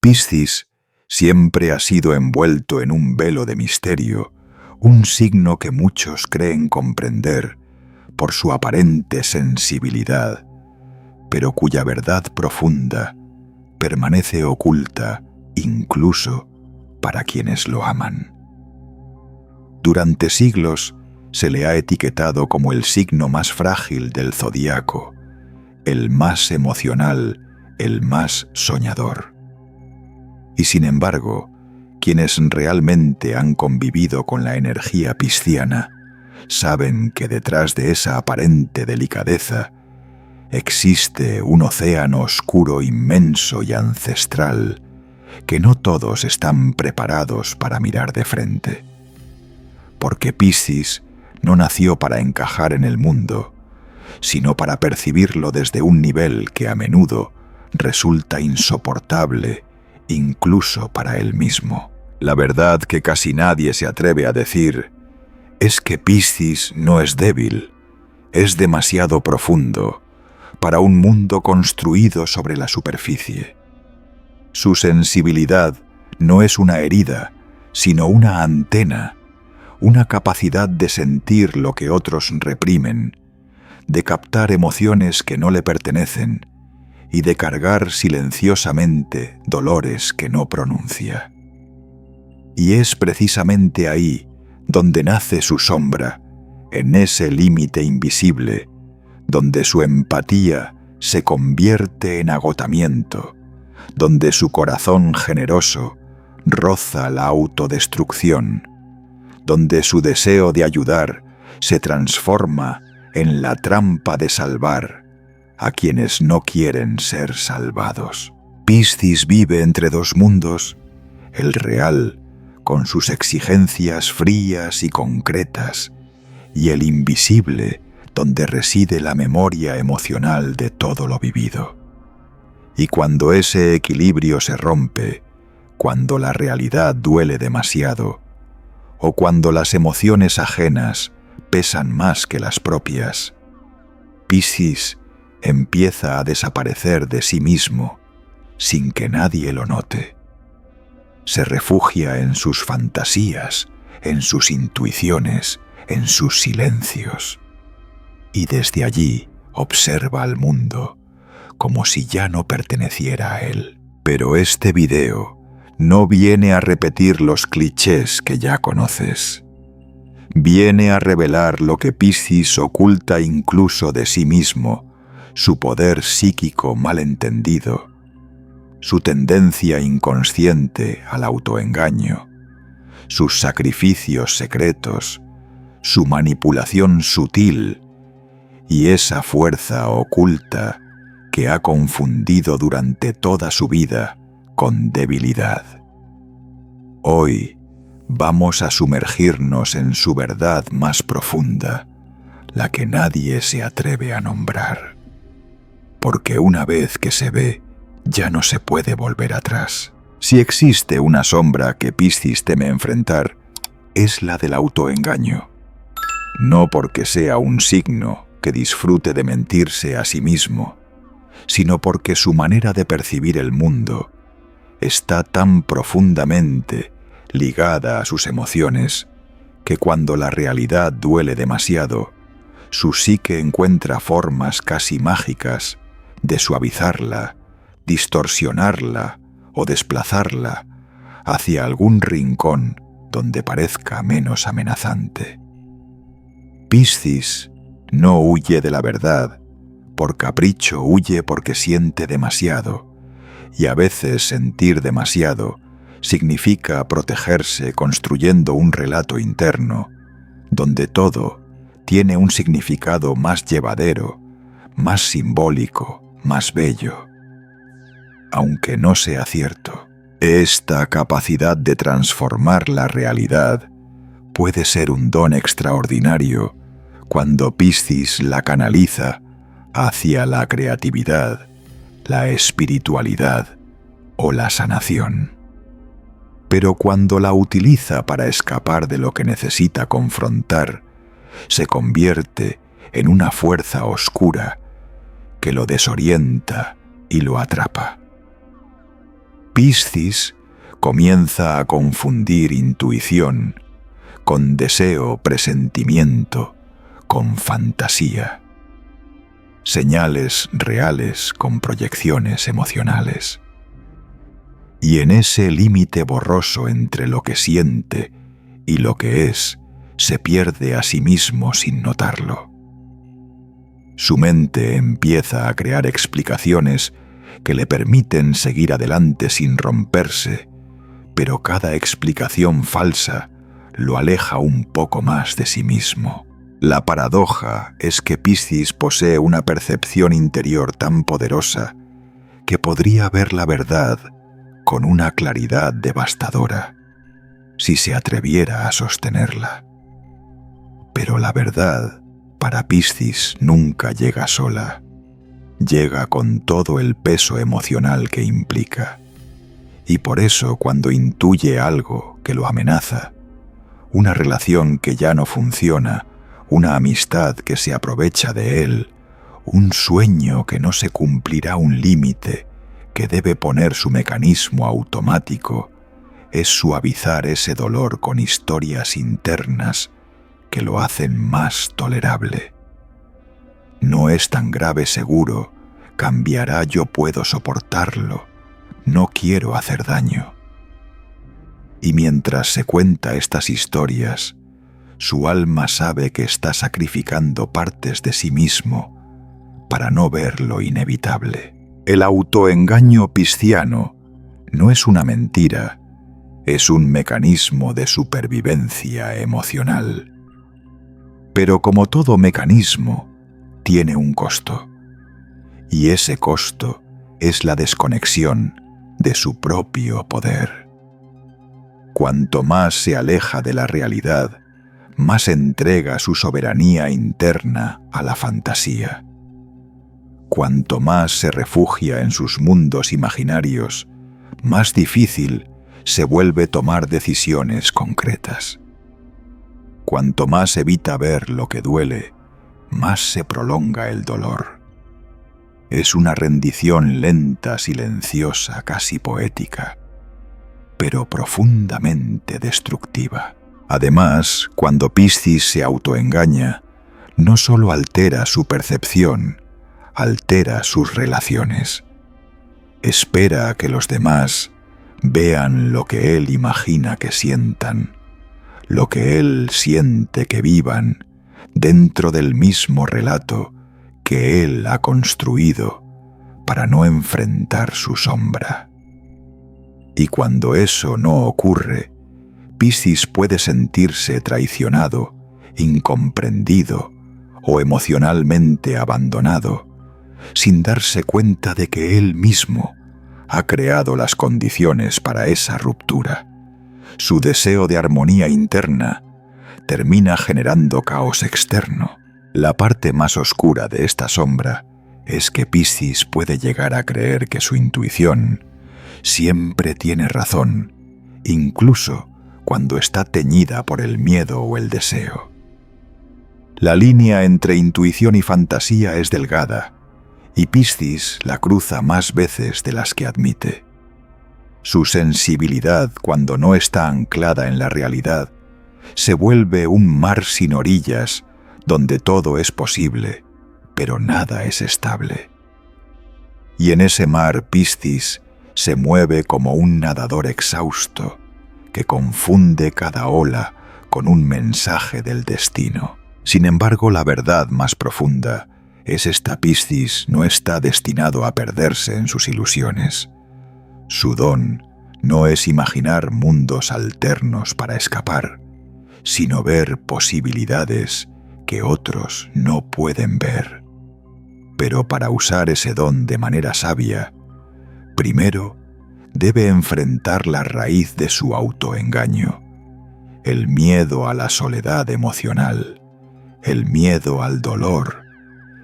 Piscis siempre ha sido envuelto en un velo de misterio, un signo que muchos creen comprender por su aparente sensibilidad, pero cuya verdad profunda permanece oculta incluso para quienes lo aman. Durante siglos se le ha etiquetado como el signo más frágil del zodíaco, el más emocional, el más soñador. Y sin embargo, quienes realmente han convivido con la energía pisciana saben que detrás de esa aparente delicadeza existe un océano oscuro inmenso y ancestral que no todos están preparados para mirar de frente. Porque Piscis no nació para encajar en el mundo, sino para percibirlo desde un nivel que a menudo resulta insoportable incluso para él mismo. La verdad que casi nadie se atreve a decir es que Piscis no es débil, es demasiado profundo para un mundo construido sobre la superficie. Su sensibilidad no es una herida, sino una antena, una capacidad de sentir lo que otros reprimen, de captar emociones que no le pertenecen y de cargar silenciosamente dolores que no pronuncia. Y es precisamente ahí donde nace su sombra, en ese límite invisible, donde su empatía se convierte en agotamiento, donde su corazón generoso roza la autodestrucción, donde su deseo de ayudar se transforma en la trampa de salvar a quienes no quieren ser salvados. Piscis vive entre dos mundos, el real, con sus exigencias frías y concretas, y el invisible, donde reside la memoria emocional de todo lo vivido. Y cuando ese equilibrio se rompe, cuando la realidad duele demasiado, o cuando las emociones ajenas pesan más que las propias, Piscis empieza a desaparecer de sí mismo sin que nadie lo note. Se refugia en sus fantasías, en sus intuiciones, en sus silencios, y desde allí observa al mundo como si ya no perteneciera a él. Pero este video no viene a repetir los clichés que ya conoces. Viene a revelar lo que Piscis oculta incluso de sí mismo, su poder psíquico malentendido, su tendencia inconsciente al autoengaño, sus sacrificios secretos, su manipulación sutil y esa fuerza oculta que ha confundido durante toda su vida con debilidad. Hoy vamos a sumergirnos en su verdad más profunda, la que nadie se atreve a nombrar. Porque una vez que se ve, ya no se puede volver atrás. Si existe una sombra que Piscis teme enfrentar, es la del autoengaño. No porque sea un signo que disfrute de mentirse a sí mismo, sino porque su manera de percibir el mundo está tan profundamente ligada a sus emociones que cuando la realidad duele demasiado, su psique encuentra formas casi mágicas de suavizarla, distorsionarla o desplazarla hacia algún rincón donde parezca menos amenazante. Piscis no huye de la verdad, por capricho huye porque siente demasiado, y a veces sentir demasiado significa protegerse construyendo un relato interno, donde todo tiene un significado más llevadero, más simbólico, más bello. Aunque no sea cierto, esta capacidad de transformar la realidad puede ser un don extraordinario cuando Piscis la canaliza hacia la creatividad, la espiritualidad o la sanación. Pero cuando la utiliza para escapar de lo que necesita confrontar, se convierte en una fuerza oscura que lo desorienta y lo atrapa. Piscis comienza a confundir intuición con deseo, presentimiento, con fantasía. Señales reales con proyecciones emocionales. Y en ese límite borroso entre lo que siente y lo que es, se pierde a sí mismo sin notarlo. Su mente empieza a crear explicaciones que le permiten seguir adelante sin romperse, pero cada explicación falsa lo aleja un poco más de sí mismo. La paradoja es que Piscis posee una percepción interior tan poderosa que podría ver la verdad con una claridad devastadora si se atreviera a sostenerla. Pero la verdad para Piscis nunca llega sola, llega con todo el peso emocional que implica. Y por eso cuando intuye algo que lo amenaza, una relación que ya no funciona, una amistad que se aprovecha de él, un sueño que no se cumplirá, un límite que debe poner su mecanismo automático, es suavizar ese dolor con historias internas que lo hacen más tolerable. No es tan grave, seguro, cambiará, yo puedo soportarlo, no quiero hacer daño. Y mientras se cuenta estas historias, su alma sabe que está sacrificando partes de sí mismo para no ver lo inevitable. El autoengaño pisciano no es una mentira, es un mecanismo de supervivencia emocional. Pero como todo mecanismo, tiene un costo. Y ese costo es la desconexión de su propio poder. Cuanto más se aleja de la realidad, más entrega su soberanía interna a la fantasía. Cuanto más se refugia en sus mundos imaginarios, más difícil se vuelve tomar decisiones concretas. Cuanto más evita ver lo que duele, más se prolonga el dolor. Es una rendición lenta, silenciosa, casi poética, pero profundamente destructiva. Además, cuando Piscis se autoengaña, no solo altera su percepción, altera sus relaciones. Espera a que los demás vean lo que él imagina que sientan, lo que él siente que vivan, dentro del mismo relato que él ha construido para no enfrentar su sombra. Y cuando eso no ocurre, Piscis puede sentirse traicionado, incomprendido o emocionalmente abandonado, sin darse cuenta de que él mismo ha creado las condiciones para esa ruptura. Su deseo de armonía interna termina generando caos externo. La parte más oscura de esta sombra es que Piscis puede llegar a creer que su intuición siempre tiene razón, incluso cuando está teñida por el miedo o el deseo. La línea entre intuición y fantasía es delgada, y Piscis la cruza más veces de las que admite. Su sensibilidad, cuando no está anclada en la realidad, se vuelve un mar sin orillas, donde todo es posible, pero nada es estable. Y en ese mar Piscis se mueve como un nadador exhausto, que confunde cada ola con un mensaje del destino. Sin embargo, la verdad más profunda es esta: Piscis no está destinado a perderse en sus ilusiones. Su don no es imaginar mundos alternos para escapar, sino ver posibilidades que otros no pueden ver. Pero para usar ese don de manera sabia, primero debe enfrentar la raíz de su autoengaño, el miedo a la soledad emocional, el miedo al dolor,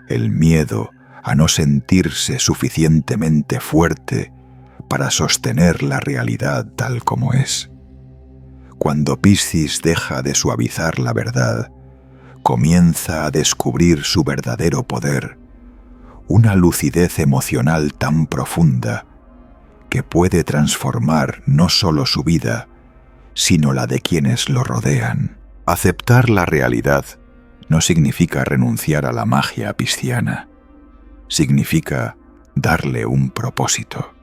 el miedo a no sentirse suficientemente fuerte para sostener la realidad tal como es. Cuando Piscis deja de suavizar la verdad, comienza a descubrir su verdadero poder, una lucidez emocional tan profunda que puede transformar no solo su vida, sino la de quienes lo rodean. Aceptar la realidad no significa renunciar a la magia pisciana. Significa darle un propósito.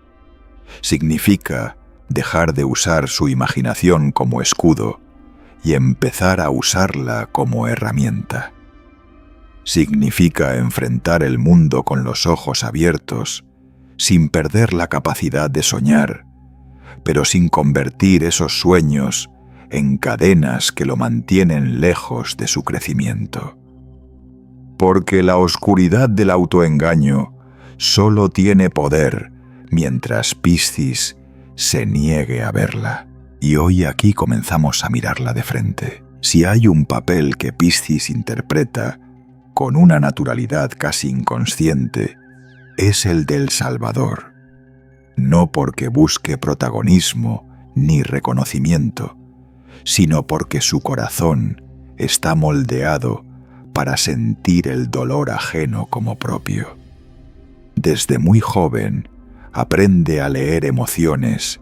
Significa dejar de usar su imaginación como escudo y empezar a usarla como herramienta. Significa enfrentar el mundo con los ojos abiertos, sin perder la capacidad de soñar, pero sin convertir esos sueños en cadenas que lo mantienen lejos de su crecimiento. Porque la oscuridad del autoengaño solo tiene poder mientras Piscis se niegue a verla. Y hoy aquí comenzamos a mirarla de frente. Si hay un papel que Piscis interpreta con una naturalidad casi inconsciente, es el del Salvador. No porque busque protagonismo ni reconocimiento, sino porque su corazón está moldeado para sentir el dolor ajeno como propio. Desde muy joven aprende a leer emociones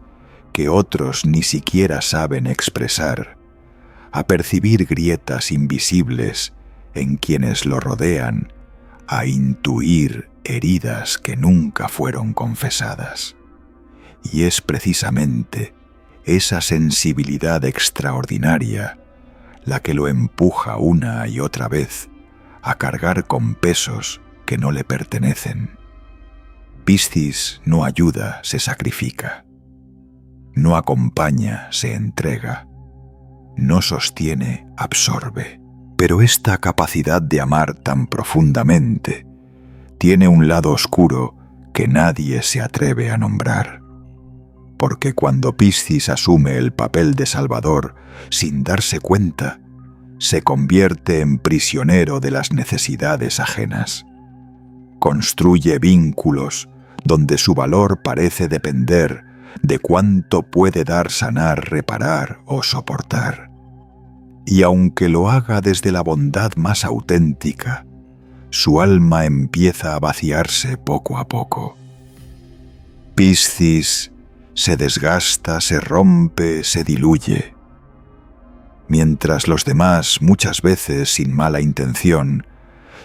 que otros ni siquiera saben expresar, a percibir grietas invisibles en quienes lo rodean, a intuir heridas que nunca fueron confesadas. Y es precisamente esa sensibilidad extraordinaria la que lo empuja una y otra vez a cargar con pesos que no le pertenecen. Piscis no ayuda, se sacrifica. No acompaña, se entrega. No sostiene, absorbe. Pero esta capacidad de amar tan profundamente tiene un lado oscuro que nadie se atreve a nombrar. Porque cuando Piscis asume el papel de Salvador sin darse cuenta, se convierte en prisionero de las necesidades ajenas. Construye vínculos donde su valor parece depender de cuánto puede dar, sanar, reparar o soportar. Y aunque lo haga desde la bondad más auténtica, su alma empieza a vaciarse poco a poco. Piscis se desgasta, se rompe, se diluye. Mientras los demás, muchas veces sin mala intención,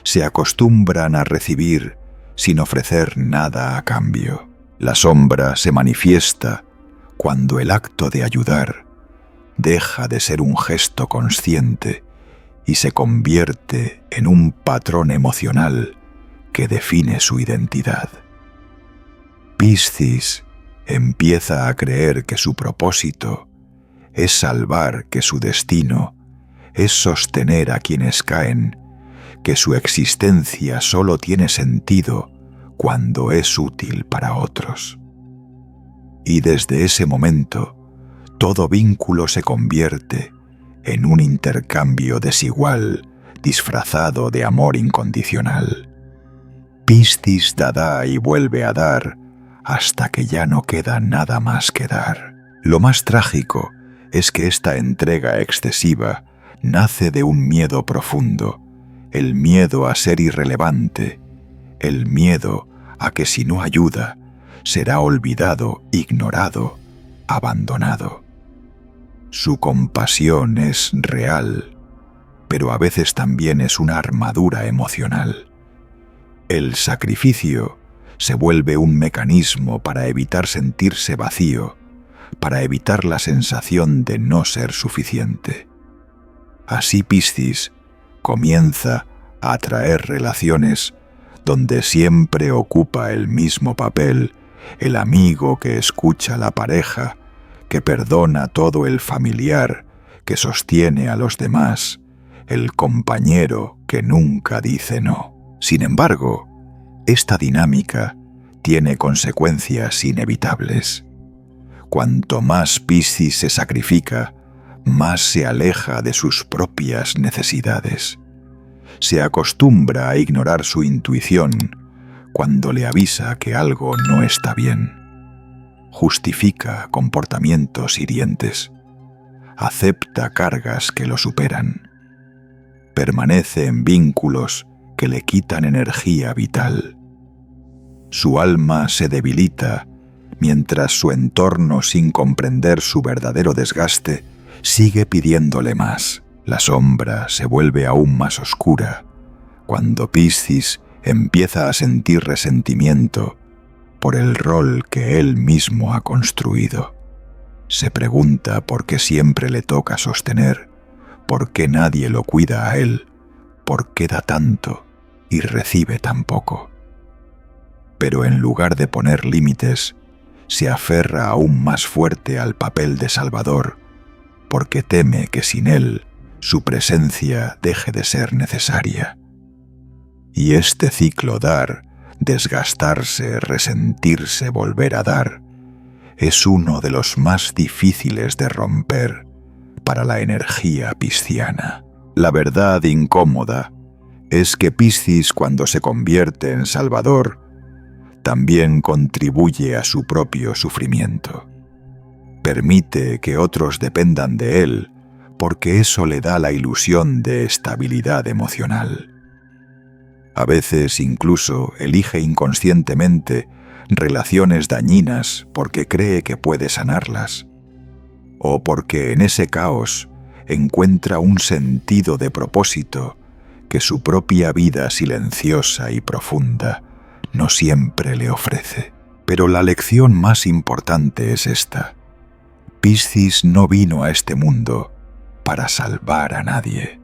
se acostumbran a recibir sin ofrecer nada a cambio. La sombra se manifiesta cuando el acto de ayudar deja de ser un gesto consciente y se convierte en un patrón emocional que define su identidad. Piscis empieza a creer que su propósito es salvar, que su destino es sostener a quienes caen, que su existencia solo tiene sentido cuando es útil para otros. Y desde ese momento, todo vínculo se convierte en un intercambio desigual, disfrazado de amor incondicional. Piscis da y vuelve a dar hasta que ya no queda nada más que dar. Lo más trágico es que esta entrega excesiva nace de un miedo profundo, el miedo a ser irrelevante, el miedo a que si no ayuda, será olvidado, ignorado, abandonado. Su compasión es real, pero a veces también es una armadura emocional. El sacrificio se vuelve un mecanismo para evitar sentirse vacío, para evitar la sensación de no ser suficiente. Así Piscis comienza a atraer relaciones donde siempre ocupa el mismo papel el amigo que escucha a la pareja, que perdona todo el familiar, que sostiene a los demás, el compañero que nunca dice no. Sin embargo, esta dinámica tiene consecuencias inevitables. Cuanto más Piscis se sacrifica, más se aleja de sus propias necesidades. Se acostumbra a ignorar su intuición cuando le avisa que algo no está bien. Justifica comportamientos hirientes. Acepta cargas que lo superan. Permanece en vínculos que le quitan energía vital. Su alma se debilita mientras su entorno, sin comprender su verdadero desgaste, sigue pidiéndole más. La sombra se vuelve aún más oscura cuando Piscis empieza a sentir resentimiento por el rol que él mismo ha construido. Se pregunta por qué siempre le toca sostener, por qué nadie lo cuida a él, por qué da tanto y recibe tan poco. Pero en lugar de poner límites, se aferra aún más fuerte al papel de salvador, porque teme que sin él su presencia deje de ser necesaria. Y este ciclo dar, desgastarse, resentirse, volver a dar, es uno de los más difíciles de romper para la energía pisciana. La verdad incómoda es que Piscis, cuando se convierte en salvador, también contribuye a su propio sufrimiento. Permite que otros dependan de él porque eso le da la ilusión de estabilidad emocional. A veces incluso elige inconscientemente relaciones dañinas porque cree que puede sanarlas, o porque en ese caos encuentra un sentido de propósito que su propia vida silenciosa y profunda no siempre le ofrece. Pero la lección más importante es esta: Piscis no vino a este mundo para salvar a nadie.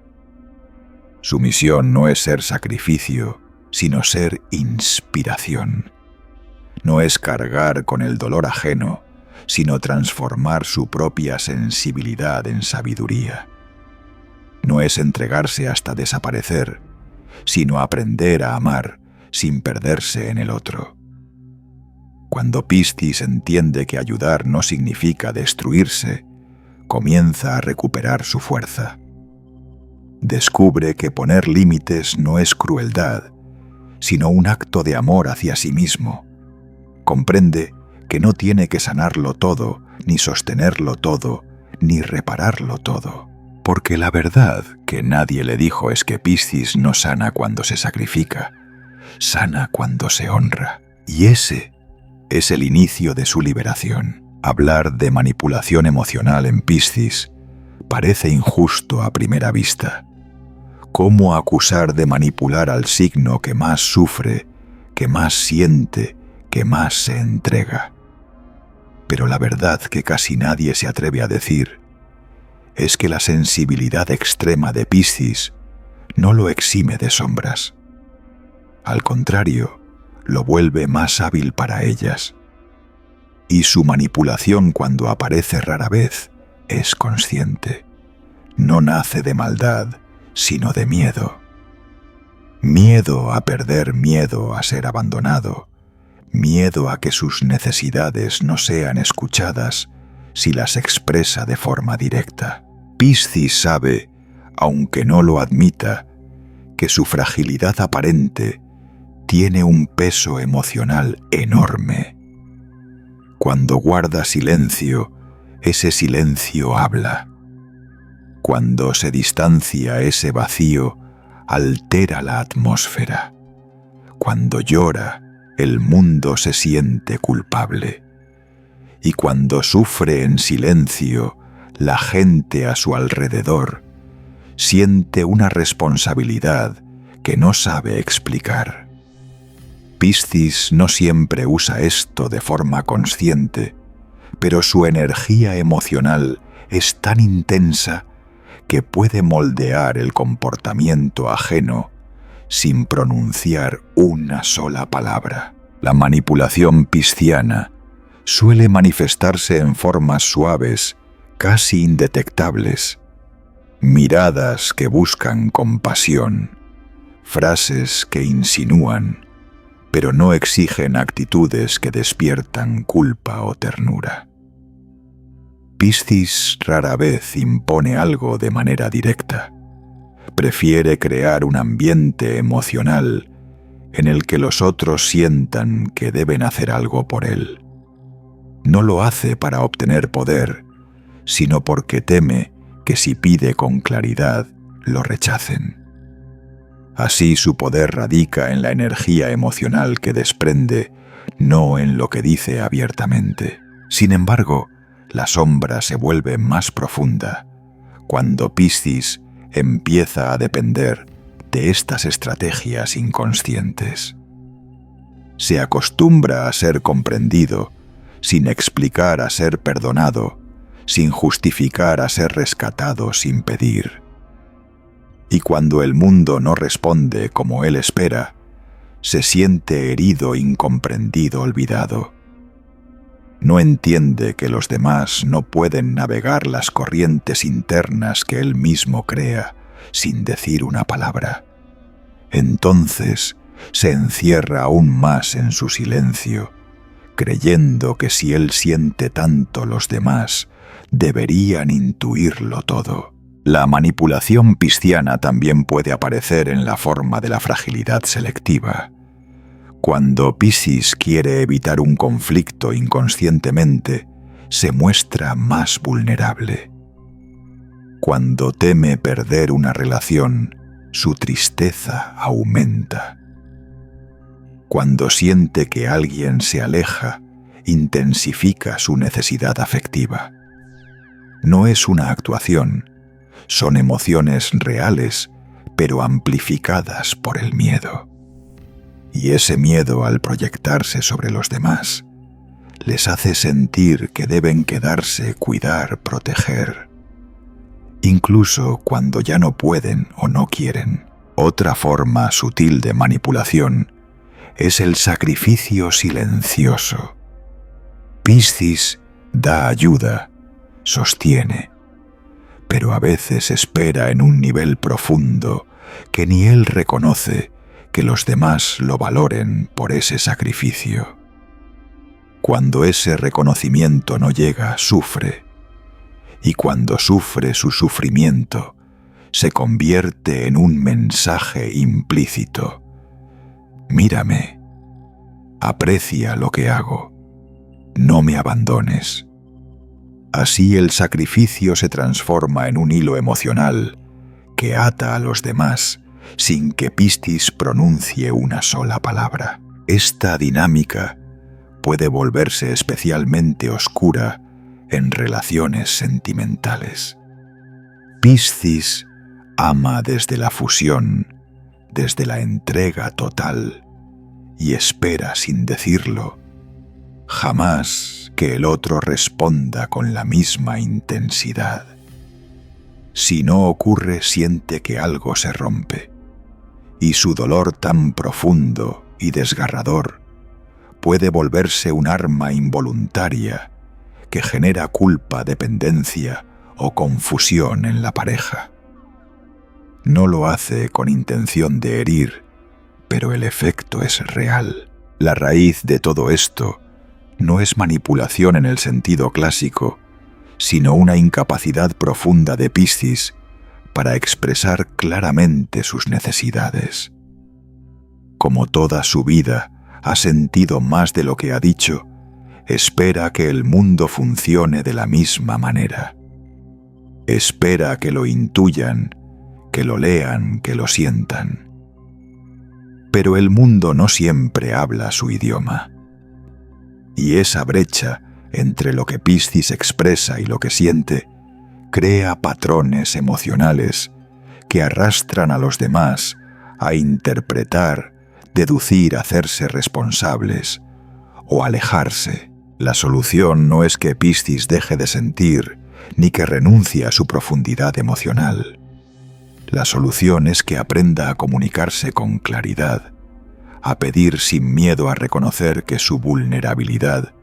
Su misión no es ser sacrificio, sino ser inspiración. No es cargar con el dolor ajeno, sino transformar su propia sensibilidad en sabiduría. No es entregarse hasta desaparecer, sino aprender a amar sin perderse en el otro. Cuando Piscis entiende que ayudar no significa destruirse, comienza a recuperar su fuerza. Descubre que poner límites no es crueldad, sino un acto de amor hacia sí mismo. Comprende que no tiene que sanarlo todo, ni sostenerlo todo, ni repararlo todo. Porque la verdad que nadie le dijo es que Piscis no sana cuando se sacrifica, sana cuando se honra. Y ese es el inicio de su liberación. Hablar de manipulación emocional en Piscis parece injusto a primera vista. ¿Cómo acusar de manipular al signo que más sufre, que más siente, que más se entrega? Pero la verdad que casi nadie se atreve a decir es que la sensibilidad extrema de Piscis no lo exime de sombras. Al contrario, lo vuelve más hábil para ellas. Y su manipulación, cuando aparece rara vez, es consciente. No nace de maldad, sino de miedo. Miedo a perder, miedo a ser abandonado, miedo a que sus necesidades no sean escuchadas si las expresa de forma directa. Piscis sabe, aunque no lo admita, que su fragilidad aparente tiene un peso emocional enorme. Cuando guarda silencio, ese silencio habla. Cuando se distancia, ese vacío altera la atmósfera. Cuando llora, el mundo se siente culpable. Y cuando sufre en silencio, la gente a su alrededor siente una responsabilidad que no sabe explicar. Piscis no siempre usa esto de forma consciente, pero su energía emocional es tan intensa que puede moldear el comportamiento ajeno sin pronunciar una sola palabra. La manipulación pisciana suele manifestarse en formas suaves, casi indetectables, miradas que buscan compasión, frases que insinúan, pero no exigen actitudes que despiertan culpa o ternura. Piscis rara vez impone algo de manera directa. Prefiere crear un ambiente emocional en el que los otros sientan que deben hacer algo por él. No lo hace para obtener poder, sino porque teme que si pide con claridad, lo rechacen. Así su poder radica en la energía emocional que desprende no en lo que dice abiertamente. Sin embargo, la sombra se vuelve más profunda cuando Piscis empieza a depender de estas estrategias inconscientes. Se acostumbra a ser comprendido, sin explicar a ser perdonado, sin justificar a ser rescatado sin pedir. Y cuando el mundo no responde como él espera, se siente herido, incomprendido, olvidado. No entiende que los demás no pueden navegar las corrientes internas que él mismo crea sin decir una palabra. Entonces se encierra aún más en su silencio, creyendo que si él siente tanto, los demás deberían intuirlo todo. La manipulación pisciana también puede aparecer en la forma de la fragilidad selectiva. Cuando Piscis quiere evitar un conflicto inconscientemente, se muestra más vulnerable. Cuando teme perder una relación, su tristeza aumenta. Cuando siente que alguien se aleja, intensifica su necesidad afectiva. No es una actuación, son emociones reales, pero amplificadas por el miedo. Y ese miedo, al proyectarse sobre los demás, les hace sentir que deben quedarse, cuidar, proteger. Incluso cuando ya no pueden o no quieren. Otra forma sutil de manipulación es el sacrificio silencioso. Piscis da ayuda, sostiene, pero a veces espera en un nivel profundo que ni él reconoce que los demás lo valoren por ese sacrificio. Cuando ese reconocimiento no llega, sufre, y cuando sufre, su sufrimiento se convierte en un mensaje implícito. Mírame, aprecia lo que hago, no me abandones. Así el sacrificio se transforma en un hilo emocional que ata a los demás sin que Piscis pronuncie una sola palabra. Esta dinámica puede volverse especialmente oscura en relaciones sentimentales. Piscis ama desde la fusión, desde la entrega total, y espera sin decirlo, jamás que el otro responda con la misma intensidad. Si no ocurre, siente que algo se rompe, y su dolor tan profundo y desgarrador puede volverse un arma involuntaria que genera culpa, dependencia o confusión en la pareja. No lo hace con intención de herir, pero el efecto es real. La raíz de todo esto no es manipulación en el sentido clásico, sino una incapacidad profunda de Piscis para expresar claramente sus necesidades. Como toda su vida ha sentido más de lo que ha dicho, espera que el mundo funcione de la misma manera. Espera que lo intuyan, que lo lean, que lo sientan. Pero el mundo no siempre habla su idioma. Y esa brecha entre lo que Piscis expresa y lo que siente crea patrones emocionales que arrastran a los demás a interpretar, deducir, hacerse responsables o alejarse. La solución no es que Piscis deje de sentir ni que renuncie a su profundidad emocional. La solución es que aprenda a comunicarse con claridad, a pedir sin miedo, a reconocer que su vulnerabilidad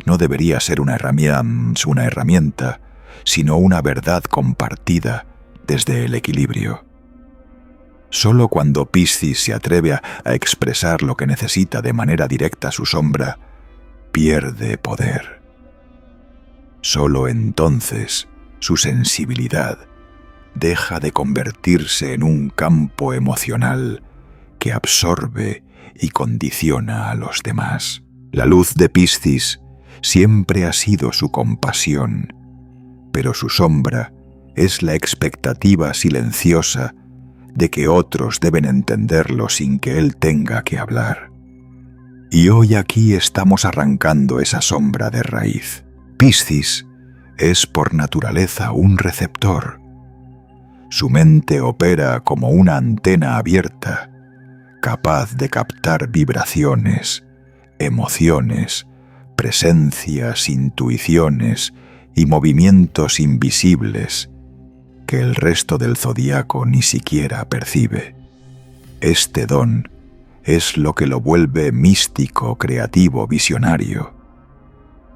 no debería ser una herramienta, sino una verdad compartida desde el equilibrio. Solo cuando Piscis se atreve a expresar lo que necesita de manera directa a su sombra, pierde poder. Solo entonces su sensibilidad deja de convertirse en un campo emocional que absorbe y condiciona a los demás. La luz de Piscis siempre ha sido su compasión, pero su sombra es la expectativa silenciosa de que otros deben entenderlo sin que él tenga que hablar. Y hoy aquí estamos arrancando esa sombra de raíz. Piscis es por naturaleza un receptor. Su mente opera como una antena abierta, capaz de captar vibraciones, emociones, presencias, intuiciones y movimientos invisibles que el resto del zodiaco ni siquiera percibe. Este don es lo que lo vuelve místico, creativo, visionario,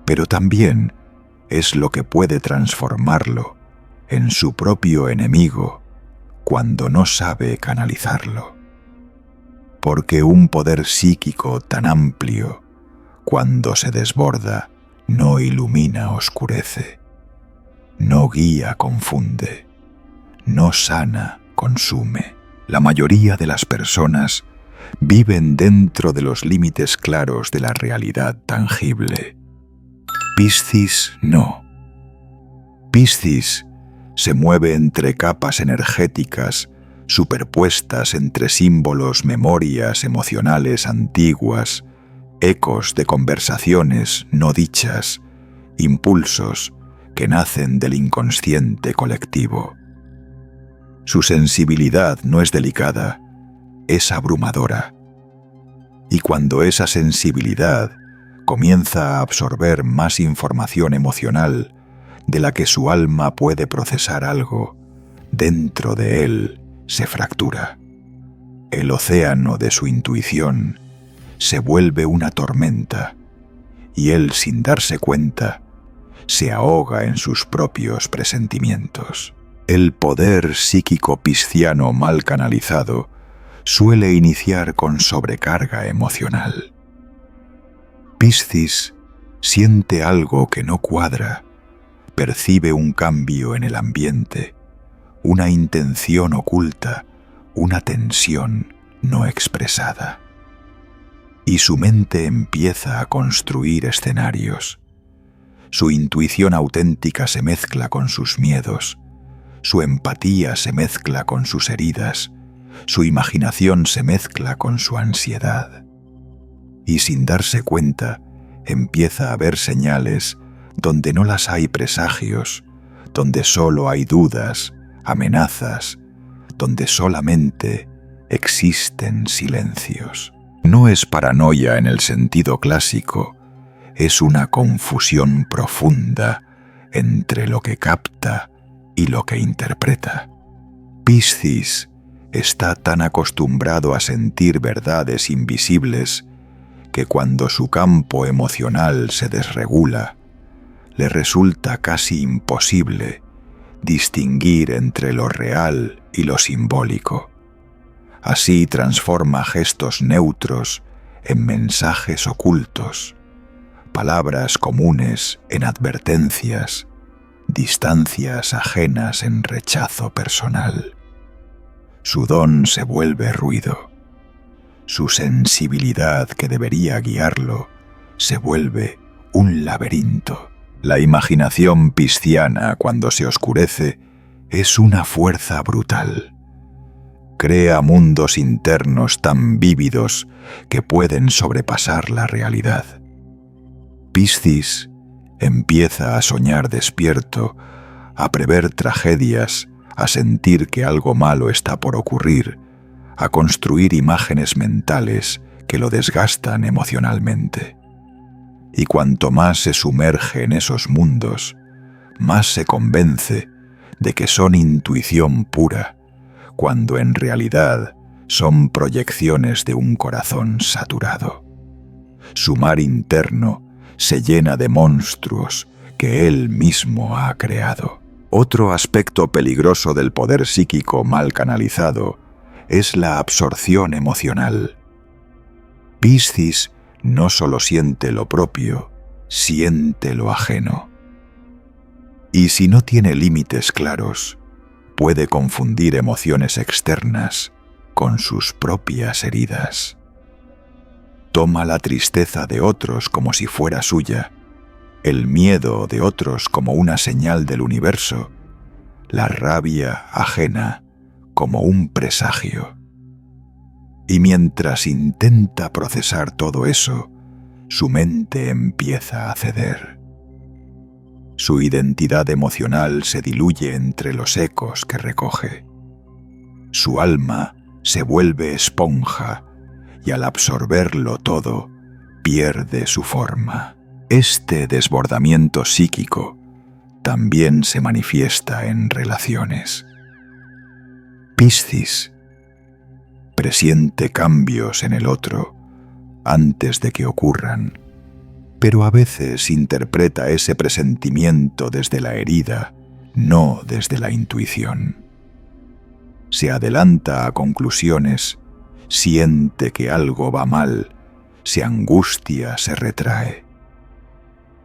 pero también es lo que puede transformarlo en su propio enemigo cuando no sabe canalizarlo. Porque un poder psíquico tan amplio, cuando se desborda, no ilumina, oscurece, no guía, confunde, no sana, consume. La mayoría de las personas viven dentro de los límites claros de la realidad tangible. Piscis no. Piscis se mueve entre capas energéticas superpuestas entre símbolos, memorias emocionales antiguas, ecos de conversaciones no dichas, impulsos que nacen del inconsciente colectivo. Su sensibilidad no es delicada, es abrumadora. Y cuando esa sensibilidad comienza a absorber más información emocional de la que su alma puede procesar algo, dentro de él se fractura. El océano de su intuición se vuelve una tormenta y él, sin darse cuenta, se ahoga en sus propios presentimientos. El poder psíquico pisciano mal canalizado suele iniciar con sobrecarga emocional. Piscis siente algo que no cuadra, percibe un cambio en el ambiente, una intención oculta, una tensión no expresada. Y su mente empieza a construir escenarios. Su intuición auténtica se mezcla con sus miedos, su empatía se mezcla con sus heridas, su imaginación se mezcla con su ansiedad. Y sin darse cuenta, empieza a ver señales donde no las hay, presagios, donde solo hay dudas, amenazas, donde solamente existen silencios. No es paranoia en el sentido clásico, es una confusión profunda entre lo que capta y lo que interpreta. Piscis está tan acostumbrado a sentir verdades invisibles que cuando su campo emocional se desregula, le resulta casi imposible distinguir entre lo real y lo simbólico. Así transforma gestos neutros en mensajes ocultos, palabras comunes en advertencias, distancias ajenas en rechazo personal. Su don se vuelve ruido. Su sensibilidad, que debería guiarlo, se vuelve un laberinto. La imaginación pisciana, cuando se oscurece, es una fuerza brutal. Crea mundos internos tan vívidos que pueden sobrepasar la realidad. Piscis empieza a soñar despierto, a prever tragedias, a sentir que algo malo está por ocurrir, a construir imágenes mentales que lo desgastan emocionalmente. Y cuanto más se sumerge en esos mundos, más se convence de que son intuición pura, cuando en realidad son proyecciones de un corazón saturado. Su mar interno se llena de monstruos que él mismo ha creado. Otro aspecto peligroso del poder psíquico mal canalizado es la absorción emocional. Piscis no solo siente lo propio, siente lo ajeno. Y si no tiene límites claros, puede confundir emociones externas con sus propias heridas. Toma la tristeza de otros como si fuera suya, el miedo de otros como una señal del universo, la rabia ajena como un presagio. Y mientras intenta procesar todo eso, su mente empieza a ceder. Su identidad emocional se diluye entre los ecos que recoge. Su alma se vuelve esponja y al absorberlo todo, pierde su forma. Este desbordamiento psíquico también se manifiesta en relaciones. Piscis presiente cambios en el otro antes de que ocurran, pero a veces interpreta ese presentimiento desde la herida, no desde la intuición. Se adelanta a conclusiones, siente que algo va mal, se angustia, se retrae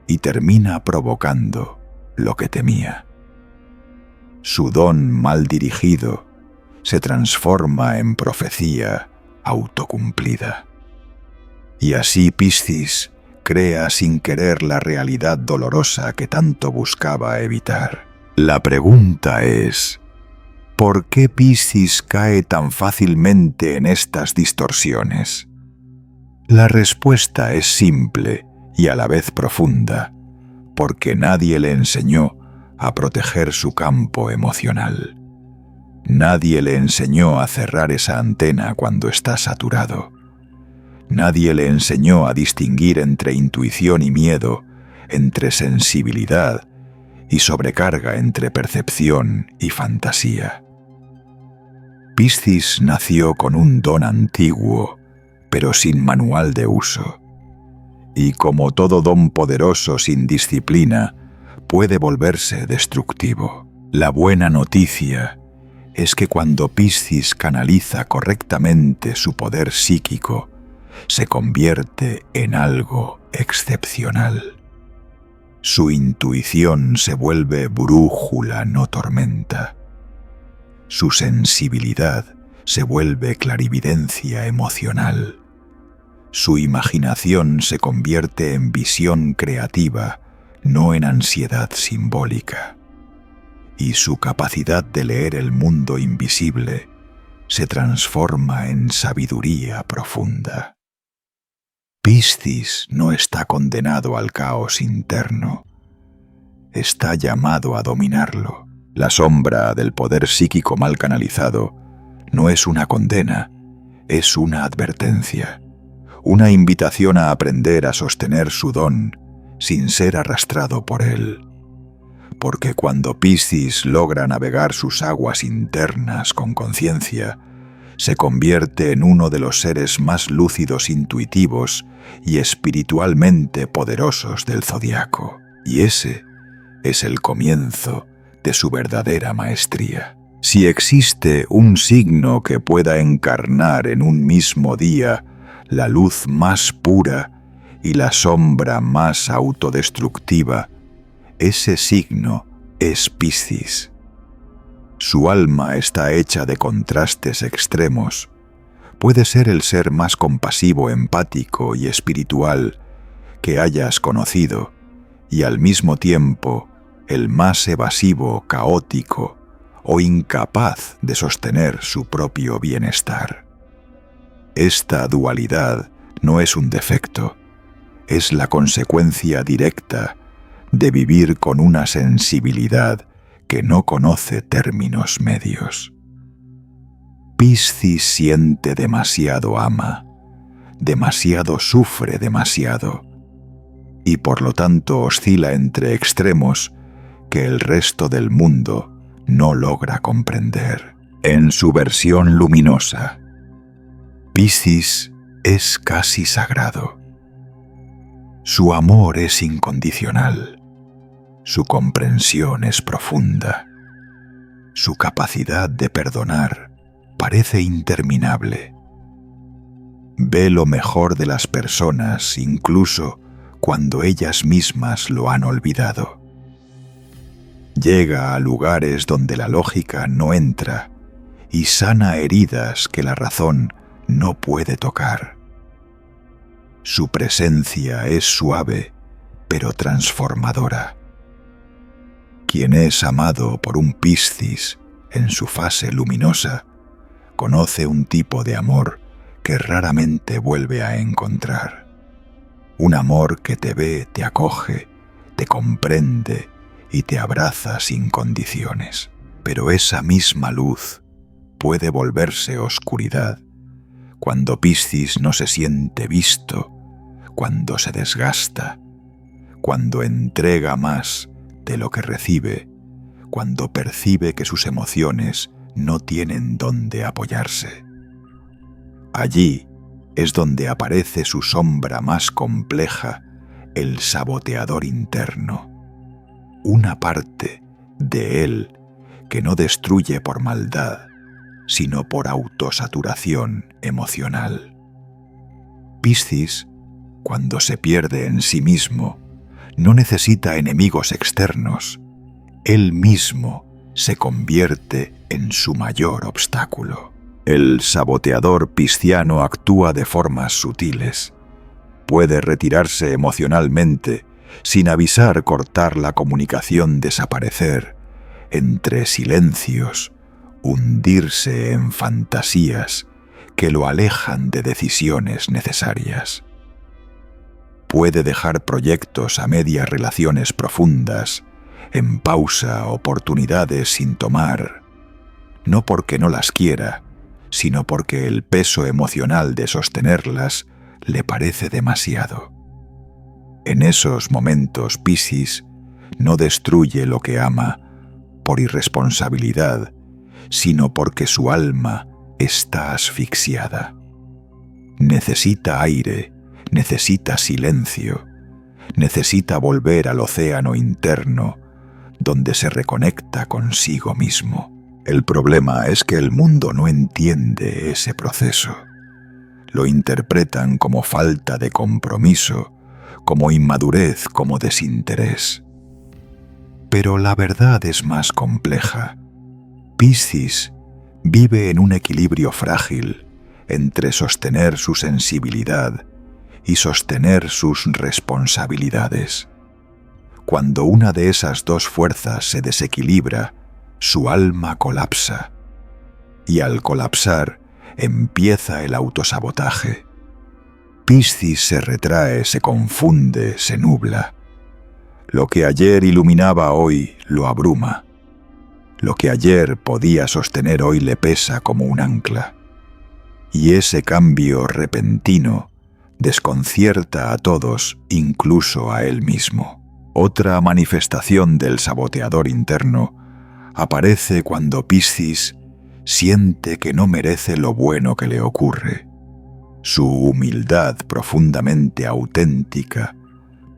y termina provocando lo que temía. Su don mal dirigido se transforma en profecía autocumplida. Y así Piscis crea sin querer la realidad dolorosa que tanto buscaba evitar. La pregunta es, ¿por qué Piscis cae tan fácilmente en estas distorsiones? La respuesta es simple y a la vez profunda, porque nadie le enseñó a proteger su campo emocional. Nadie le enseñó a cerrar esa antena cuando está saturado. Nadie le enseñó a distinguir entre intuición y miedo, entre sensibilidad y sobrecarga, entre percepción y fantasía. Piscis nació con un don antiguo, pero sin manual de uso. Y como todo don poderoso sin disciplina, puede volverse destructivo. La buena noticia es que cuando Piscis canaliza correctamente su poder psíquico, se convierte en algo excepcional. Su intuición se vuelve brújula, no tormenta. Su sensibilidad se vuelve clarividencia emocional. Su imaginación se convierte en visión creativa, no en ansiedad simbólica. Y su capacidad de leer el mundo invisible se transforma en sabiduría profunda. Piscis no está condenado al caos interno. Está llamado a dominarlo. La sombra del poder psíquico mal canalizado no es una condena, es una advertencia. Una invitación a aprender a sostener su don sin ser arrastrado por él. Porque cuando Piscis logra navegar sus aguas internas con conciencia, se convierte en uno de los seres más lúcidos, intuitivos y espiritualmente poderosos del zodiaco. Y ese es el comienzo de su verdadera maestría. Si existe un signo que pueda encarnar en un mismo día la luz más pura y la sombra más autodestructiva, ese signo es Piscis. Su alma está hecha de contrastes extremos. Puede ser el ser más compasivo, empático y espiritual que hayas conocido, y al mismo tiempo el más evasivo, caótico o incapaz de sostener su propio bienestar. Esta dualidad no es un defecto, es la consecuencia directa de vivir con una sensibilidad que no conoce términos medios. Piscis siente demasiado, ama, demasiado sufre demasiado, y por lo tanto oscila entre extremos que el resto del mundo no logra comprender. En su versión luminosa, Piscis es casi sagrado. Su amor es incondicional. Su comprensión es profunda. Su capacidad de perdonar parece interminable. Ve lo mejor de las personas incluso cuando ellas mismas lo han olvidado. Llega a lugares donde la lógica no entra y sana heridas que la razón no puede tocar. Su presencia es suave, pero transformadora. Quien es amado por un Piscis en su fase luminosa, conoce un tipo de amor que raramente vuelve a encontrar. Un amor que te ve, te acoge, te comprende y te abraza sin condiciones. Pero esa misma luz puede volverse oscuridad cuando Piscis no se siente visto, cuando se desgasta, cuando entrega más de lo que recibe, cuando percibe que sus emociones no tienen dónde apoyarse. Allí es donde aparece su sombra más compleja, el saboteador interno. Una parte de él que no destruye por maldad, sino por autosaturación emocional. Piscis, cuando se pierde en sí mismo, no necesita enemigos externos. Él mismo se convierte en su mayor obstáculo. El saboteador pisciano actúa de formas sutiles. Puede retirarse emocionalmente, sin avisar, cortar la comunicación, desaparecer entre silencios, hundirse en fantasías que lo alejan de decisiones necesarias. Puede dejar proyectos a medias, relaciones profundas, en pausa, oportunidades sin tomar, no porque no las quiera, sino porque el peso emocional de sostenerlas le parece demasiado. En esos momentos, Piscis no destruye lo que ama por irresponsabilidad, sino porque su alma está asfixiada. Necesita aire, necesita silencio, necesita volver al océano interno, donde se reconecta consigo mismo. El problema es que el mundo no entiende ese proceso. Lo interpretan como falta de compromiso, como inmadurez, como desinterés. Pero la verdad es más compleja. Piscis vive en un equilibrio frágil entre sostener su sensibilidad y sostener sus responsabilidades. Cuando una de esas dos fuerzas se desequilibra, su alma colapsa, y al colapsar empieza el autosabotaje. Piscis se retrae, se confunde, se nubla. Lo que ayer iluminaba hoy lo abruma. Lo que ayer podía sostener hoy le pesa como un ancla. Y ese cambio repentino desconcierta a todos, incluso a él mismo. Otra manifestación del saboteador interno aparece cuando Piscis siente que no merece lo bueno que le ocurre. Su humildad profundamente auténtica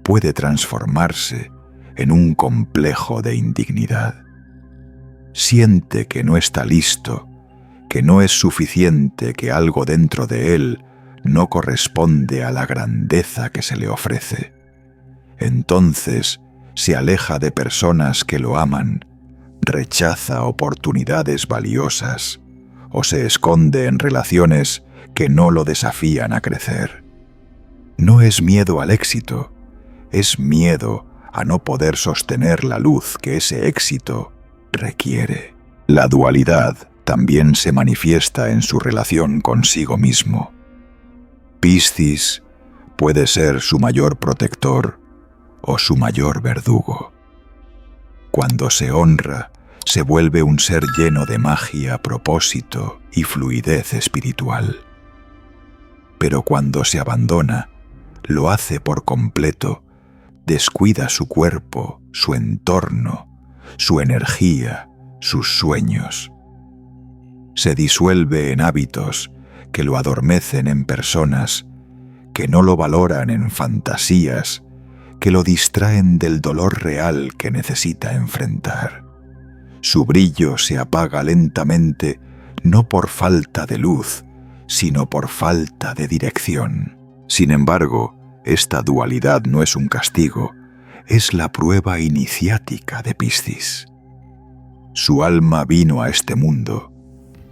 puede transformarse en un complejo de indignidad. Siente que no está listo, que no es suficiente, que algo dentro de él no corresponde a la grandeza que se le ofrece. Entonces se aleja de personas que lo aman, rechaza oportunidades valiosas o se esconde en relaciones que no lo desafían a crecer. No es miedo al éxito, es miedo a no poder sostener la luz que ese éxito requiere. La dualidad también se manifiesta en su relación consigo mismo. Piscis puede ser su mayor protector o su mayor verdugo. Cuando se honra, se vuelve un ser lleno de magia, propósito y fluidez espiritual. Pero cuando se abandona, lo hace por completo, descuida su cuerpo, su entorno, su energía, sus sueños. Se disuelve en hábitos que lo adormecen, en personas que no lo valoran, en fantasías que lo distraen del dolor real que necesita enfrentar. Su brillo se apaga lentamente, no por falta de luz, sino por falta de dirección. Sin embargo, esta dualidad no es un castigo, es la prueba iniciática de Piscis. Su alma vino a este mundo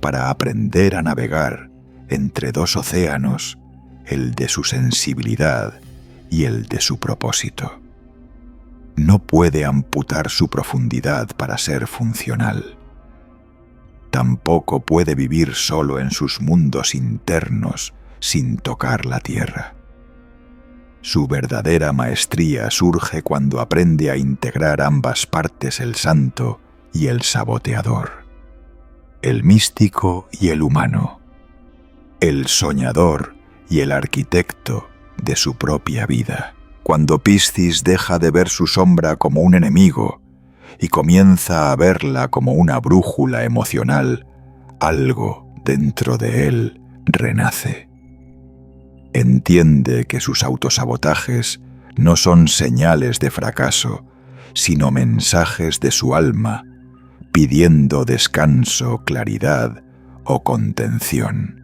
para aprender a navegar entre dos océanos, el de su sensibilidad y el de su propósito. No puede amputar su profundidad para ser funcional. Tampoco puede vivir solo en sus mundos internos sin tocar la tierra. Su verdadera maestría surge cuando aprende a integrar ambas partes, el santo y el saboteador, el místico y el humano, el soñador y el arquitecto de su propia vida. Cuando Piscis deja de ver su sombra como un enemigo y comienza a verla como una brújula emocional, algo dentro de él renace. Entiende que sus autosabotajes no son señales de fracaso, sino mensajes de su alma, pidiendo descanso, claridad o contención.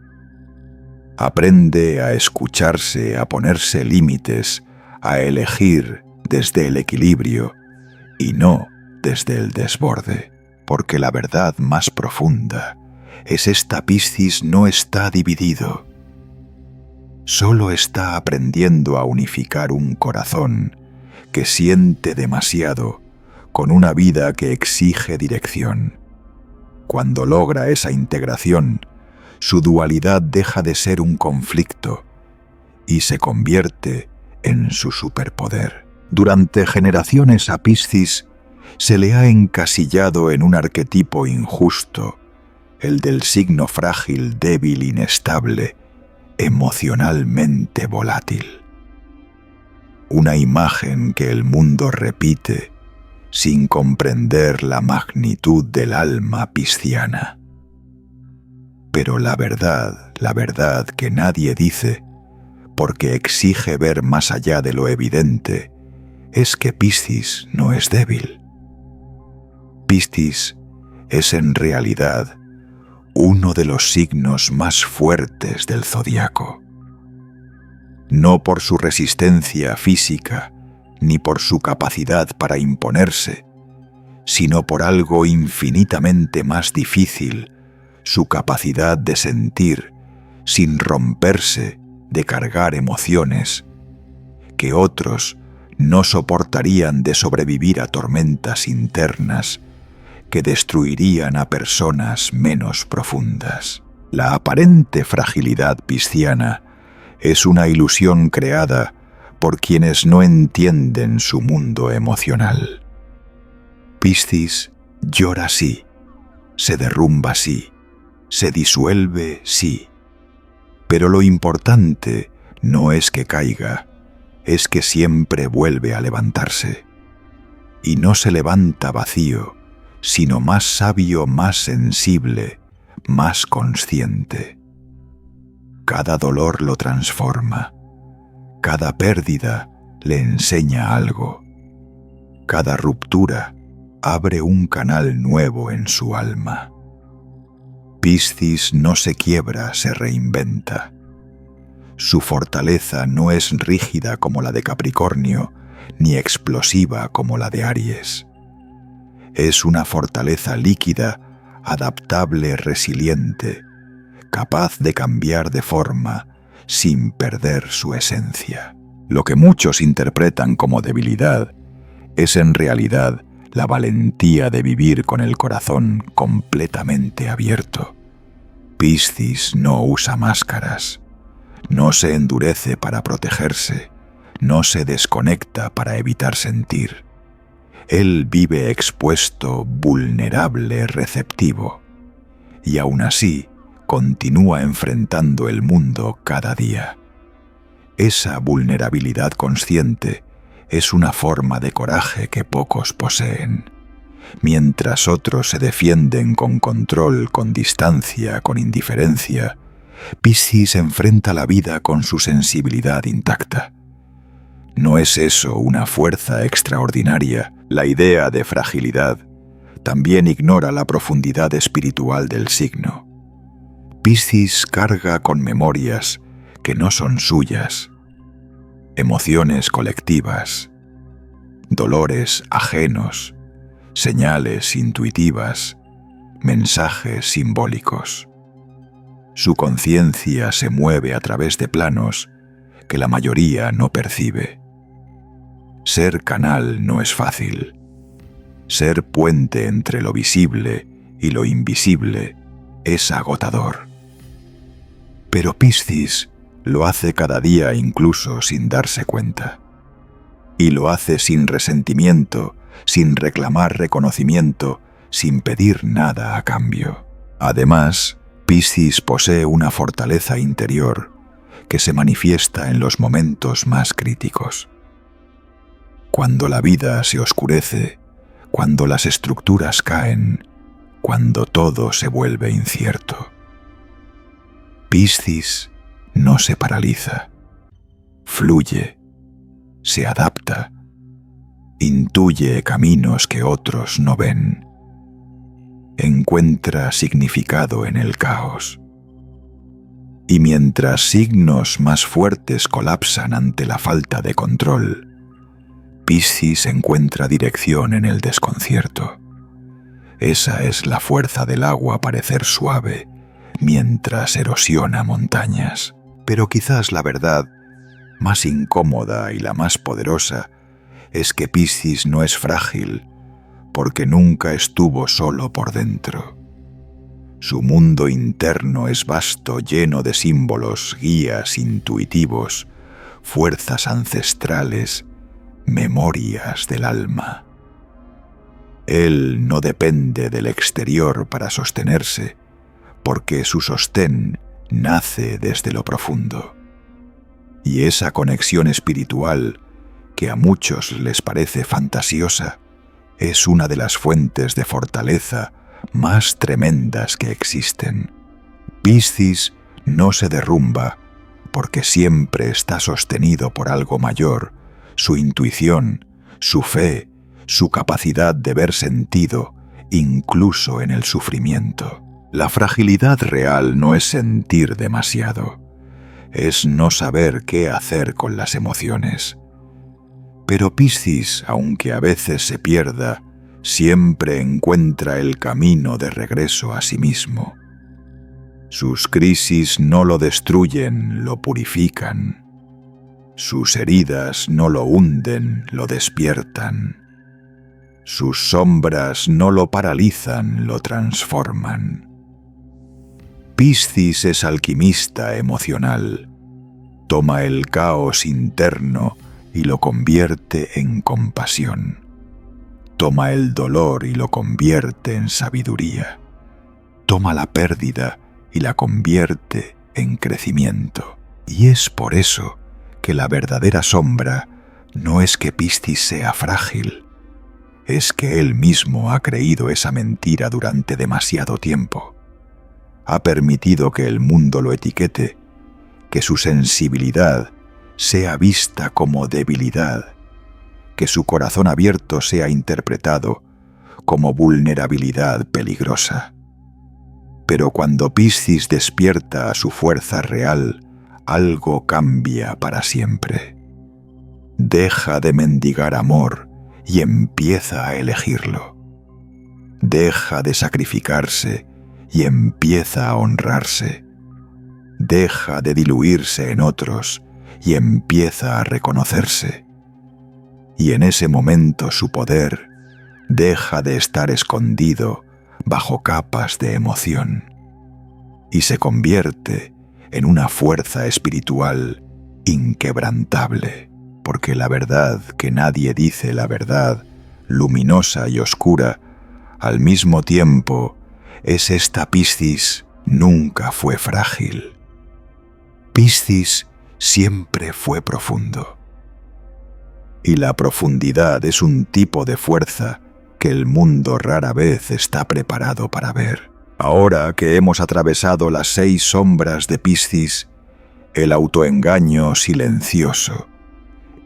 Aprende a escucharse, a ponerse límites, a elegir desde el equilibrio y no desde el desborde, porque la verdad más profunda es esta: Piscis no está dividido. Solo está aprendiendo a unificar un corazón que siente demasiado con una vida que exige dirección. Cuando logra esa integración, su dualidad deja de ser un conflicto y se convierte en su superpoder. Durante generaciones a Piscis se le ha encasillado en un arquetipo injusto, el del signo frágil, débil, inestable, emocionalmente volátil. Una imagen que el mundo repite sin comprender la magnitud del alma pisciana. Pero la verdad que nadie dice, porque exige ver más allá de lo evidente, es que Piscis no es débil. Piscis es en realidad uno de los signos más fuertes del zodiaco. No por su resistencia física, ni por su capacidad para imponerse, sino por algo infinitamente más difícil: su capacidad de sentir sin romperse, de cargar emociones que otros no soportarían, de sobrevivir a tormentas internas que destruirían a personas menos profundas. La aparente fragilidad pisciana es una ilusión creada por quienes no entienden su mundo emocional. Piscis llora sí, se derrumba sí, se disuelve sí, pero lo importante no es que caiga, es que siempre vuelve a levantarse. Y no se levanta vacío, sino más sabio, más sensible, más consciente. Cada dolor lo transforma, cada pérdida le enseña algo, cada ruptura abre un canal nuevo en su alma. Piscis no se quiebra, se reinventa. Su fortaleza no es rígida como la de Capricornio, ni explosiva como la de Aries. Es una fortaleza líquida, adaptable, resiliente, capaz de cambiar de forma sin perder su esencia. Lo que muchos interpretan como debilidad es en realidad la valentía de vivir con el corazón completamente abierto. Piscis no usa máscaras, no se endurece para protegerse, no se desconecta para evitar sentir. Él vive expuesto, vulnerable, receptivo, y aún así continúa enfrentando el mundo cada día. Esa vulnerabilidad consciente es una forma de coraje que pocos poseen. Mientras otros se defienden con control, con distancia, con indiferencia, Piscis enfrenta la vida con su sensibilidad intacta. ¿No es eso una fuerza extraordinaria? La idea de fragilidad también ignora la profundidad espiritual del signo. Piscis carga con memorias que no son suyas, emociones colectivas, dolores ajenos, señales intuitivas, mensajes simbólicos. Su conciencia se mueve a través de planos que la mayoría no percibe. Ser canal no es fácil. Ser puente entre lo visible y lo invisible es agotador. Pero Piscis Lo hace cada día incluso sin darse cuenta. Y lo hace sin resentimiento, sin reclamar reconocimiento, sin pedir nada a cambio. Además, Piscis posee una fortaleza interior que se manifiesta en los momentos más críticos. Cuando la vida se oscurece, cuando las estructuras caen, cuando todo se vuelve incierto. Piscis no se paraliza, fluye, se adapta, intuye caminos que otros no ven, encuentra significado en el caos. Y mientras signos más fuertes colapsan ante la falta de control, Piscis encuentra dirección en el desconcierto. Esa es la fuerza del agua parecer suave mientras erosiona montañas. Pero quizás la verdad más incómoda y la más poderosa es que Piscis no es frágil porque nunca estuvo solo por dentro. Su mundo interno es vasto, lleno de símbolos, guías intuitivos, fuerzas ancestrales, memorias del alma. Él no depende del exterior para sostenerse, porque su sostén nace desde lo profundo. Y esa conexión espiritual, que a muchos les parece fantasiosa, es una de las fuentes de fortaleza más tremendas que existen. Piscis no se derrumba porque siempre está sostenido por algo mayor, su intuición, su fe, su capacidad de ver sentido, incluso en el sufrimiento. La fragilidad real no es sentir demasiado, es no saber qué hacer con las emociones. Pero Piscis, aunque a veces se pierda, siempre encuentra el camino de regreso a sí mismo. Sus crisis no lo destruyen, lo purifican. Sus heridas no lo hunden, lo despiertan. Sus sombras no lo paralizan, lo transforman. Piscis es alquimista emocional. Toma el caos interno y lo convierte en compasión. Toma el dolor y lo convierte en sabiduría. Toma la pérdida y la convierte en crecimiento. Y es por eso que la verdadera sombra no es que Piscis sea frágil, es que él mismo ha creído esa mentira durante demasiado tiempo. Ha permitido que el mundo lo etiquete, que su sensibilidad sea vista como debilidad, que su corazón abierto sea interpretado como vulnerabilidad peligrosa. Pero cuando Piscis despierta a su fuerza real, algo cambia para siempre. Deja de mendigar amor y empieza a elegirlo. Deja de sacrificarse y empieza a honrarse. Deja de diluirse en otros y empieza a reconocerse. Y en ese momento su poder deja de estar escondido bajo capas de emoción y se convierte en una fuerza espiritual inquebrantable, porque la verdad que nadie dice, la verdad luminosa y oscura, al mismo tiempo es esta Piscis nunca fue frágil. Piscis siempre fue profundo. Y la profundidad es un tipo de fuerza que el mundo rara vez está preparado para ver. Ahora que hemos atravesado las 6 sombras de Piscis, el autoengaño silencioso,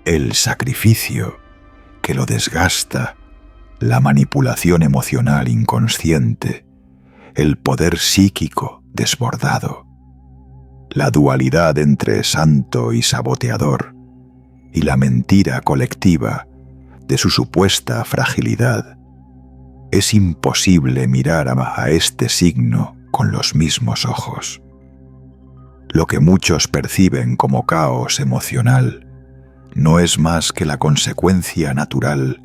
el sacrificio que lo desgasta, la manipulación emocional inconsciente, el poder psíquico desbordado, la dualidad entre santo y saboteador, y la mentira colectiva de su supuesta fragilidad. Es imposible mirar a este signo con los mismos ojos. Lo que muchos perciben como caos emocional no es más que la consecuencia natural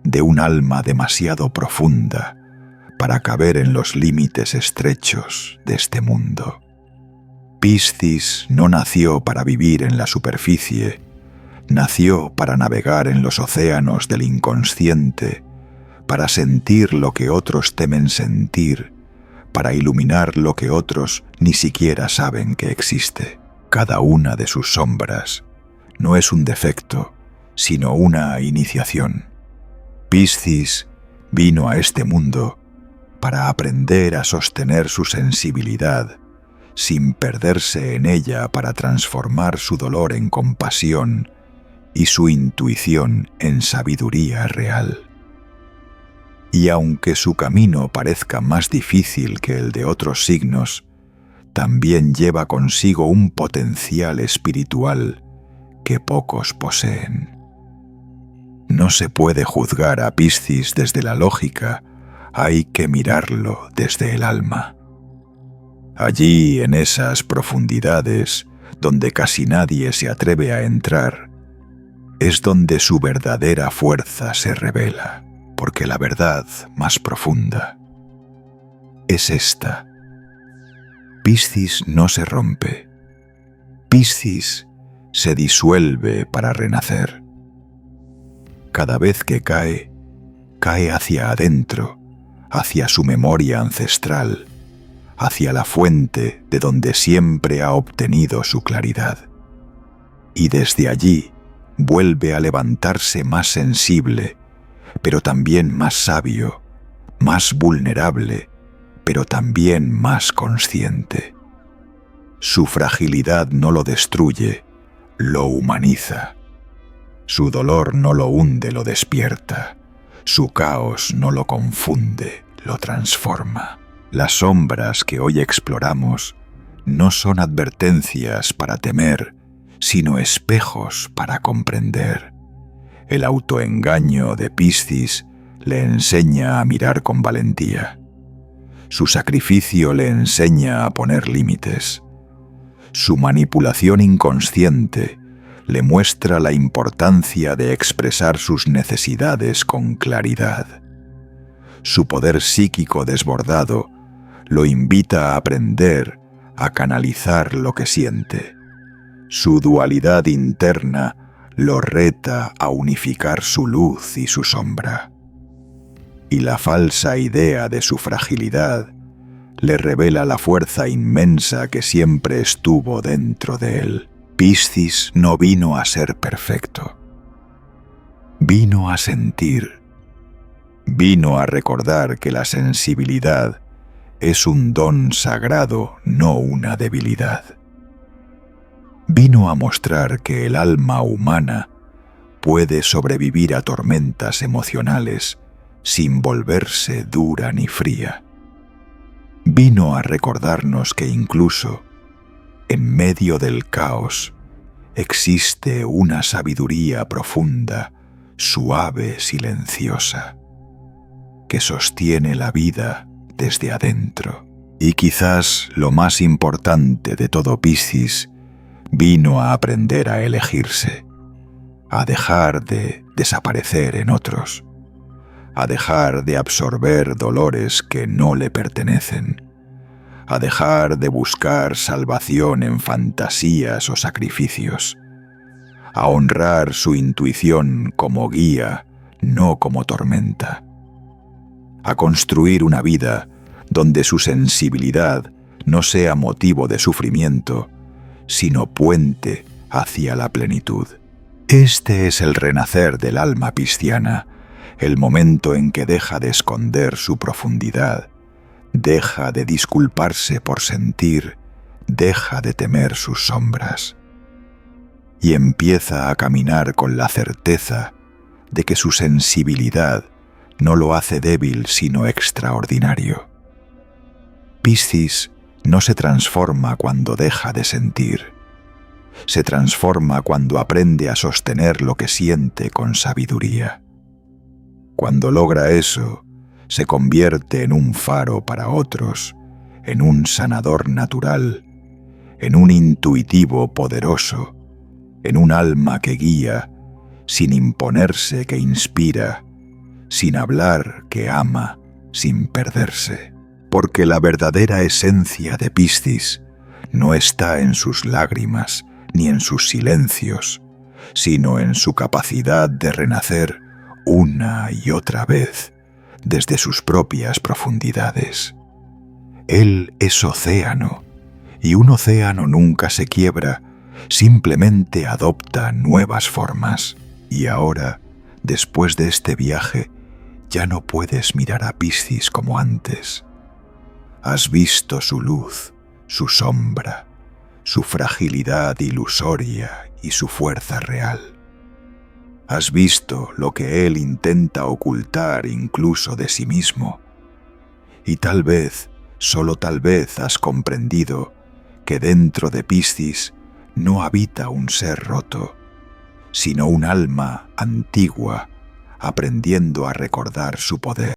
de un alma demasiado profunda para caber en los límites estrechos de este mundo. Piscis no nació para vivir en la superficie, nació para navegar en los océanos del inconsciente, para sentir lo que otros temen sentir, para iluminar lo que otros ni siquiera saben que existe. Cada una de sus sombras no es un defecto, sino una iniciación. Piscis vino a este mundo para aprender a sostener su sensibilidad, sin perderse en ella, para transformar su dolor en compasión y su intuición en sabiduría real. Y aunque su camino parezca más difícil que el de otros signos, también lleva consigo un potencial espiritual que pocos poseen. No se puede juzgar a Piscis desde la lógica, hay que mirarlo desde el alma. Allí, en esas profundidades, donde casi nadie se atreve a entrar, es donde su verdadera fuerza se revela, porque la verdad más profunda es esta. Piscis no se rompe. Piscis se disuelve para renacer. Cada vez que cae, cae hacia adentro, hacia su memoria ancestral, hacia la fuente de donde siempre ha obtenido su claridad. Y desde allí vuelve a levantarse más sensible, pero también más sabio, más vulnerable, pero también más consciente. Su fragilidad no lo destruye, lo humaniza. Su dolor no lo hunde, lo despierta. Su caos no lo confunde, lo transforma. Las sombras que hoy exploramos no son advertencias para temer, sino espejos para comprender. El autoengaño de Piscis le enseña a mirar con valentía. Su sacrificio le enseña a poner límites. Su manipulación inconsciente le muestra la importancia de expresar sus necesidades con claridad. Su poder psíquico desbordado lo invita a aprender a canalizar lo que siente. Su dualidad interna lo reta a unificar su luz y su sombra. Y la falsa idea de su fragilidad le revela la fuerza inmensa que siempre estuvo dentro de él. Piscis no vino a ser perfecto. Vino a sentir. Vino a recordar que la sensibilidad es un don sagrado, no una debilidad. Vino a mostrar que el alma humana puede sobrevivir a tormentas emocionales sin volverse dura ni fría. Vino a recordarnos que incluso en medio del caos existe una sabiduría profunda, suave, silenciosa, que sostiene la vida desde adentro. Y quizás lo más importante de todo, Piscis vino a aprender a elegirse, a dejar de desaparecer en otros, a dejar de absorber dolores que no le pertenecen, a dejar de buscar salvación en fantasías o sacrificios, a honrar su intuición como guía, no como tormenta, a construir una vida donde su sensibilidad no sea motivo de sufrimiento, sino puente hacia la plenitud. Este es el renacer del alma pisciana, el momento en que deja de esconder su profundidad, deja de disculparse por sentir, deja de temer sus sombras, y empieza a caminar con la certeza de que su sensibilidad no lo hace débil sino extraordinario. Piscis no se transforma cuando deja de sentir, se transforma cuando aprende a sostener lo que siente con sabiduría. Cuando logra eso, se convierte en un faro para otros, en un sanador natural, en un intuitivo poderoso, en un alma que guía, sin imponerse que inspira, sin hablar que ama, sin perderse. Porque la verdadera esencia de Piscis no está en sus lágrimas ni en sus silencios, sino en su capacidad de renacer una y otra vez desde sus propias profundidades. Él es océano, y un océano nunca se quiebra, simplemente adopta nuevas formas. Y ahora, después de este viaje, ya no puedes mirar a Piscis como antes. Has visto su luz, su sombra, su fragilidad ilusoria y su fuerza real. Has visto lo que él intenta ocultar incluso de sí mismo. Y tal vez, solo tal vez has comprendido que dentro de Piscis no habita un ser roto, sino un alma antigua aprendiendo a recordar su poder.